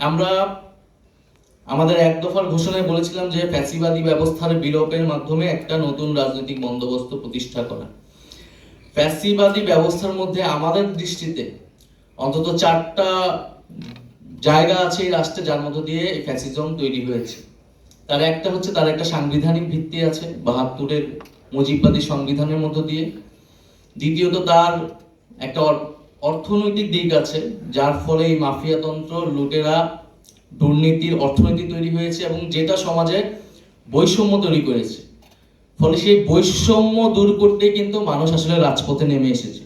আমরা আমাদের এক দফার ঘোষণায় বলেছিলাম যে ফ্যাসিবাদী ব্যবস্থার বিলোপের মাধ্যমে একটা নতুন রাজনৈতিক বন্দোবস্ত প্রতিষ্ঠা করা। ফ্যাসিবাদী ব্যবস্থার মধ্যে আমাদের দৃষ্টিতে অন্তত 4টা জায়গা আছে এই রাষ্ট্রে যার মধ্য দিয়ে এই ফ্যাসিজম তৈরি হয়েছে। তার একটা হচ্ছে তার একটা সাংবিধানিক ভিত্তি আছে 72-এর মুজিববাদী সংবিধানের মধ্য দিয়ে। দ্বিতীয়ত তার একটা অর্থনৈতিক দিক আছে, যার ফলে এই মাফিয়াতন্ত্র, লুটেরা, দুর্নীতির অর্থনীতি তৈরি হয়েছে এবং যেটা সমাজে বৈষম্য তৈরি করেছে। ফলে সেই বৈষম্য দূর করতে কিন্তু মানুষ আসলে রাজপথে নেমে এসেছে।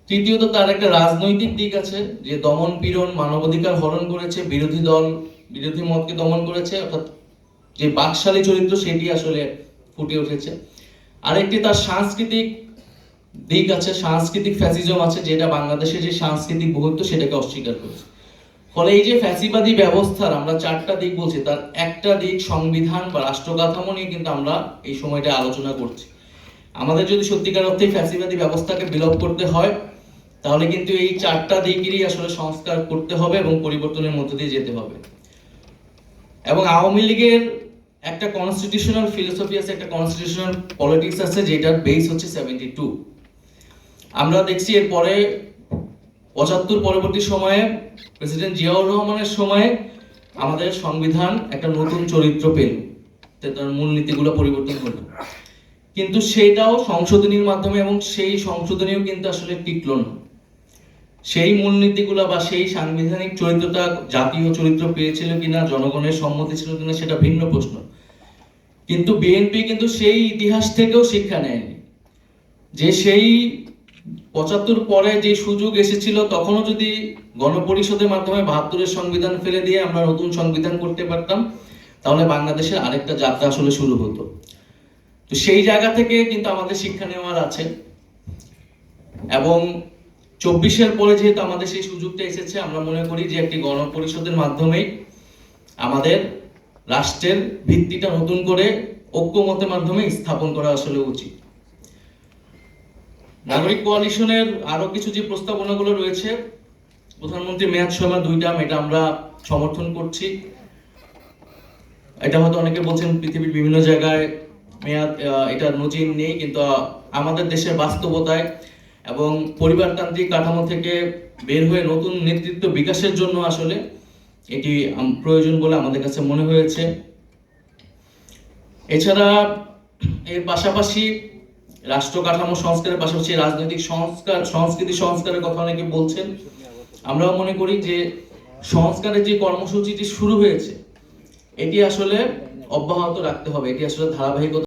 তৃতীয়ত তার একটা রাজনৈতিক দিক আছে, যে দমন পীড়ন, মানবাধিকার হরণ করেছে, বিরোধী দল বিরোধী মতকে দমন করেছে, অর্থাৎ যে বাকশালী চরিত্র সেটি আসলে ফুটে উঠেছে। আরেকটি তার সাংস্কৃতিক দিক আছে, সাংস্কৃতিক ফ্যাসিজম আছে, যেটা বাংলাদেশের যে সাংস্কৃতিক বহুত্ব সেটাকে অস্বীকার করেছে। ফলে এই যে ফ্যাসিবাদী ব্যবস্থার আমরা 4টা দিক বলছি, তার একটা দিক সংবিধান বা রাষ্ট্র কাঠামো নিয়ে কিন্তু আমরা এই সময়টা আলোচনা করছি। আমাদের যদি সত্যিকার অর্থে ফ্যাসিবাদী ব্যবস্থাকে বিলোপ করতে হয়, তাহলে কিন্তু এই 4টা দিকেরই আসলে সংস্কার করতে হবে এবং পরিবর্তনের মধ্য দিয়ে যেতে হবে। এবং আওয়ামী লীগের একটা কনস্টিটিউশনাল ফিলোসফি আছে, একটা কনস্টিটিউশনাল পলিটিক্স আছে, যেটার বেস হচ্ছে 72। আমরা দেখছি এরপরে 75 পরবর্তী সময়ে প্রেসিডেন্ট জিয়াউর রহমানের সময়ে আমাদের সংবিধান একটা নতুন চরিত্র পেল, তার মূলনীতিগুলো পরিবর্তন হলো, কিন্তু সেটাও সংশোধনীর মাধ্যমে, এবং সেই সংশোধনীও কিন্তু আসলে টিকলো না। সেই মূলনীতিগুলো বা সেই সাংবিধানিক চরিত্রটা জাতীয় চরিত্র পেয়েছিল কিনা, জনগণের সম্মতি ছিল কিনা, সেটা ভিন্ন প্রশ্ন। কিন্তু বিএনপি কিন্তু সেই ইতিহাস থেকেও শিক্ষা নেয়নি, যে সেই 75 পরে যে সুযোগ এসেছিল, তখনও যদি গণপরিষদের মাধ্যমে 72-এর সংবিধান ফেলে দিয়ে আমরা নতুন সংবিধান করতে পারতাম, তাহলে বাংলাদেশের আরেকটা যাত্রা আসলে শুরু হতো। তো সেই জায়গা থেকে কিন্তু আমাদের শিক্ষা নেওয়ার আছে। এবং 24-এর পরে যেহেতু আমাদের সেই সুযোগটা এসেছে, আমরা মনে করি যে একটি গণপরিষদের মাধ্যমেই আমাদের রাষ্ট্রের ভিত্তিটা নতুন করে ঐক্যমতের মাধ্যমে স্থাপন করা আসলে উচিত। নাগরিক কোয়ালিশনের আরো কিছু যে প্রস্তাবনাগুলো রয়েছে, প্রধানমন্ত্রী মেয়াদ সময় 2 টার্ম, এটা আমরা সমর্থন করছি। এটা হয়তো অনেকে বলছেন পৃথিবীর বিভিন্ন জায়গায় মেয়াদ এটা নজির নেই, কিন্তু আমাদের দেশের বাস্তবতায় এবং পরিবারতান্ত্রিক কাঠামো থেকে বের হয়ে নতুন নেতৃত্ব বিকাশের জন্য আসলে এটি প্রয়োজন বলে আমাদের কাছে মনে হয়েছে। এছাড়া এর পাশাপাশি রাষ্ট্র কাঠামো সংস্কারের পাশাপাশি রাজনৈতিক সংস্কার, সংস্কৃতি সংস্কারের কথা অনেকে বলছেন। আমরাও মনে করি যে সংস্কারের যে কর্মসূচিটি শুরু হয়েছে, এটি আসলে অব্যাহত রাখতে হবে, এটি আসলে ধারাবাহিকতা